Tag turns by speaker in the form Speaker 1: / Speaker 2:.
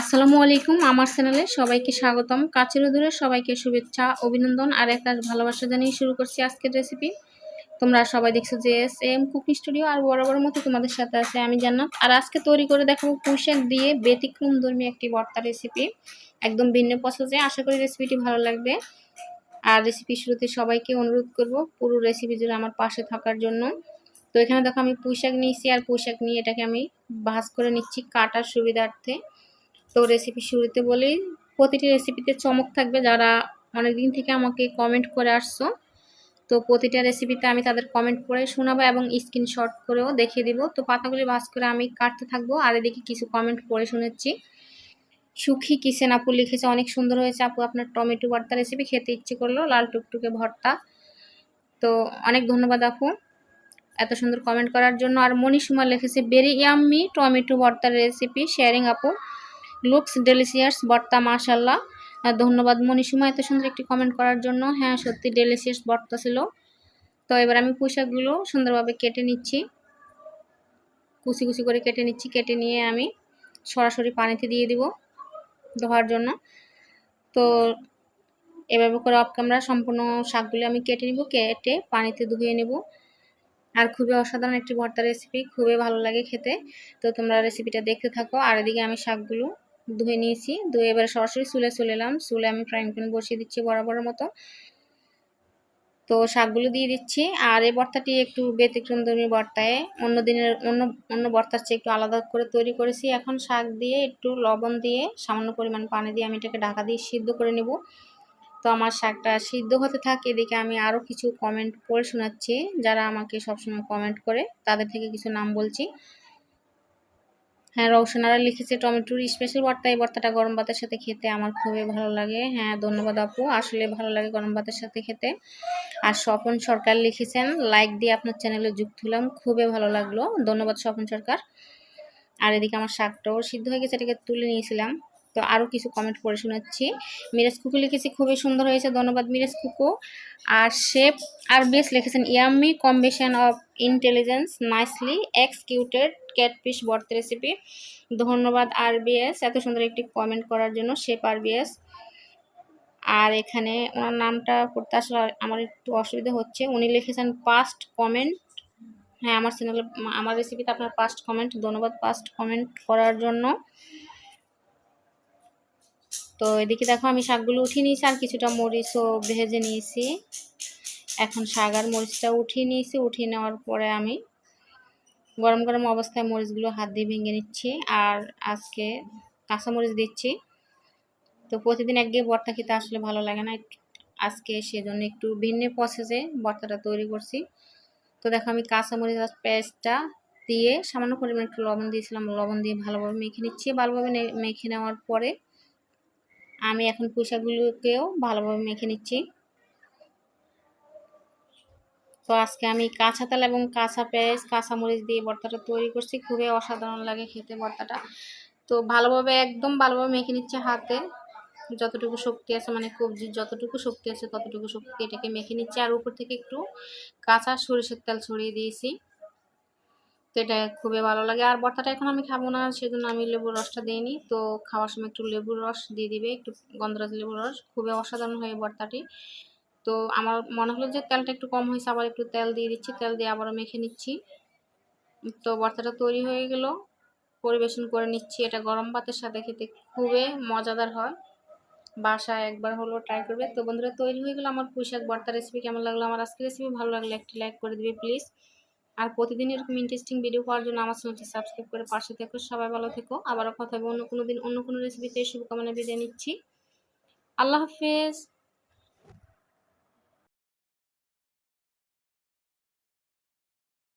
Speaker 1: আসসালামু আলাইকুম। আমার চ্যানেলে সবাইকে স্বাগতম। কাছের ও দূরের সবাইকে শুভেচ্ছা, অভিনন্দন আর একটা ভালোবাসা জানিয়ে শুরু করছি আজকের রেসিপি। তোমরা সবাই দেখছো যে এম কুকিং স্টুডিও, আর বরাবর মতো তোমাদের সাথে আছে আমি জান্নাত। আর আজকে তৈরি করে দেখাবো পুঁইশাক দিয়ে ব্যতিক্রমধর্মী একটি ভর্তা রেসিপি, একদম ভিন্ন প্রসেসে। আশা করি রেসিপিটি ভালো লাগবে। আর রেসিপি শুরুতে সবাইকে অনুরোধ করব পুরো রেসিপি জুড়ে আমার পাশে থাকার জন্য। তো এখানে দেখো আমি পুঁইশাক নিয়েছি, আর পুঁইশাক নিয়ে এটাকে আমি ভাজ করে নিচ্ছি কাটার সুবিধার্থে। তো রেসিপি শুরুতে বলি, প্রতিটি রেসিপিতে চমক থাকবে। যারা অনেকদিন থেকে আমাকে কমেন্ট করে আসছো, তো প্রতিটা রেসিপিতে আমি তাদের কমেন্ট পড়ে শোনাবো এবং স্ক্রিনশট করেও দেখিয়ে দিব। তো পাতাগুলি ভাঁজ করে আমি কাটতে থাকবো, আর এদিকে কিছু কমেন্ট পড়ে শুনেছি। সুখী কিচেন আপু লিখেছে, অনেক সুন্দর হয়েছে আপু, আপনার টমেটো ভর্তা রেসিপি খেতে ইচ্ছে করলো, লাল টুকটুকে ভর্তা। তো অনেক ধন্যবাদ আপু এত সুন্দর কমেন্ট করার জন্য। আর মনীষুমা লিখেছে, ভেরি ইয়াম্মি টমেটো ভর্তার রেসিপি শেয়ারিং আপু, লুকস ডেলিশিয়াস ভর্তা মাশাল্লাহ। ধন্যবাদ মনীষুমা এত সুন্দর একটি কমেন্ট করার জন্য। হ্যাঁ, সত্যি ডেলিশিয়াস ভর্তা ছিল। তো এবার আমি পুঁইশাকগুলো সুন্দরভাবে কেটে নিচ্ছি, কুচি কুচি করে কেটে নিচ্ছি। কেটে নিয়ে আমি সরাসরি পানিতে দিয়ে দিব ধোয়ার জন্য। তো এভাবে করে অফ ক্যামেরা সম্পূর্ণ শাকগুলো আমি কেটে নিব, কেটে পানিতে ধুয়ে নেব। আর খুবই অসাধারণ একটি ভর্তা রেসিপি, খুবই ভালো লাগে খেতে। তো তোমরা রেসিপিটা দেখতে থাকো। আর এদিকে আমি শাকগুলো ধুয়ে নিয়েছি, ধুয়ে এবার সরাসরি চুলে চলে এলাম। চুলে আমি ফ্রাইং প্যান বসিয়ে দিচ্ছি বরাবরের মতো। তো শাকগুলো দিয়ে দিচ্ছি। আর এই ভর্তাটি একটু ব্যতিক্রমধর্মী ভর্তায়, অন্য ভর্তার চেয়ে একটু আলাদা করে তৈরি করেছি। এখন শাক দিয়ে একটু লবণ দিয়ে সামান্য পরিমাণ পানি দিয়ে আমি এটাকে ঢাকা দিয়ে সিদ্ধ করে নেব। তো আমার শাকটা সিদ্ধ হতে থাকে, এদিকে আমি আরও কিছু কমেন্ট পড়ে শোনাচ্ছি। যারা আমাকে সবসময় কমেন্ট করে তাদের থেকে কিছু নাম বলছি। হ্যাঁ, রওশনারা লিখেছে, টমেটোর স্পেশাল ভর্তা, এই ভর্তাটা গরম ভাতের সাথে খেতে আমার খুবই ভালো লাগে। হ্যাঁ, ধন্যবাদ আপু, আসলে ভালো লাগে গরম ভাতের সাথে খেতে। আর স্বপন সরকার লিখেছেন, লাইক দিয়ে আপনার চ্যানেলে যুক্ত হলাম, খুবই ভালো লাগলো, ধন্যবাদ স্বপন সরকার। আর এদিকে আমার শাকটাও সিদ্ধ হয়ে গেছে, এটাকে তুলে নিয়েছিলাম। তো আরও কিছু কমেন্ট পড়ে শোনাচ্ছি। মিরাজ কুকু লিখেছি, খুবই সুন্দর হয়েছে, ধন্যবাদ মিরাজ কুকু। আর শেফ আর বেশ লিখেছেন, yummy combination of intelligence nicely executed catfish ভর্তা রেসিপি। ধন্যবাদ আরবিএস এত সুন্দর একটি কমেন্ট করার জন্য, শেফ আরবিএস। আর এখানে ওনার নামটা পড়তে আসলে আমার একটু অসুবিধা হচ্ছে। উনি লিখেছেন পাস্ট কমেন্ট। হ্যাঁ, আমার চ্যানেলে আমার রেসিপিতে আপনার পাস্ট কমেন্ট, ধন্যবাদ পাস্ট কমেন্ট করার জন্য। তো এদিকে দেখো আমি শাকগুলো উঠিয়ে নিয়েছি, আর কিছুটা মরিচও ভেজে নিয়েছি। এখন শাক আর মরিচটা উঠিয়ে নিয়েছি। উঠিয়ে নেওয়ার পরে আমি গরম গরম অবস্থায় মরিচগুলো হাত দিয়ে ভেঙে নিচ্ছি। আর আজকে কাঁচা মরিচ দিচ্ছি। তো প্রতিদিন একঘেয়ে ভর্তা খেতে আসলে ভালো লাগে না, আজকে সেজন্য একটু ভিন্ন প্রসেসে ভর্তাটা তৈরি করছি। তো দেখো আমি কাঁচামরিচ আর পেঁয়াজটা দিয়ে সামান্য পরিমাণ একটু লবণ দিয়েছিলাম, লবণ দিয়ে ভালোভাবে মেখে নিচ্ছি। ভালোভাবে মেখে নেওয়ার পরে আমি এখন পুঁইশাকগুলোকেও ভালোভাবে মেখে নিচ্ছি। তো আজকে আমি কাঁচা তেল এবং কাঁচা পেঁয়াজ কাঁচামরিচ দিয়ে ভর্তাটা তৈরি করছি, খুবই অসাধারণ লাগে খেতে ভর্তাটা। তো ভালোভাবে একদম ভালোভাবে মেখে নিচ্ছে হাতে, যতটুকু শক্তি আছে, মানে কবজির যতটুকু শক্তি আছে ততটুকু শক্তি এটাকে মেখে নিচ্ছে। আর উপর থেকে একটু কাঁচা সরিষার তেল ছড়িয়ে দিয়েছি। তো এটা খুবই ভালো লাগে। আর ভর্তাটা এখন আমি খাবো না, সেজন্য আমি লেবুর রসটা দিইনি। তো খাওয়ার সময় একটু লেবুর রস দিয়ে দিবে, একটু গন্ধরাজ লেবুর রস, খুবই অসাধারণ হয় ভর্তাটি। তো আমার মনে হলো যে তেলটা একটু কম হয়েছে, আবার একটু তেল দিয়ে দিচ্ছি, তেল দিয়ে আবারও মেখে নিচ্ছি। তো ভর্তাটা তৈরি হয়ে গেল, পরিবেশন করে নিচ্ছি। এটা গরম ভাতের সাথে খেতে খুবই মজাদার হয়, বাসায় একবার হলো ট্রাই করবে। তো বন্ধুরা, তৈরি হয়ে গেল আমার পুঁইশাক ভর্তা রেসিপি। কেমন লাগলো আমার আজকের রেসিপি? ভালো লাগলে একটি লাইক করে দিবে প্লিজ। আর প্রতিদিন এরকম ইন্টারেস্টিং ভিডিও পাওয়ার জন্য আমার চ্যানেলটি সাবস্ক্রাইব করে পাশে থেকো। সবাই ভালো থেকো, আবারও কথা হবে অন্য কোনো দিন অন্য কোনো রেসিপিতে। শুভকামনা বিদায় নিচ্ছি, আল্লাহ হাফেজ।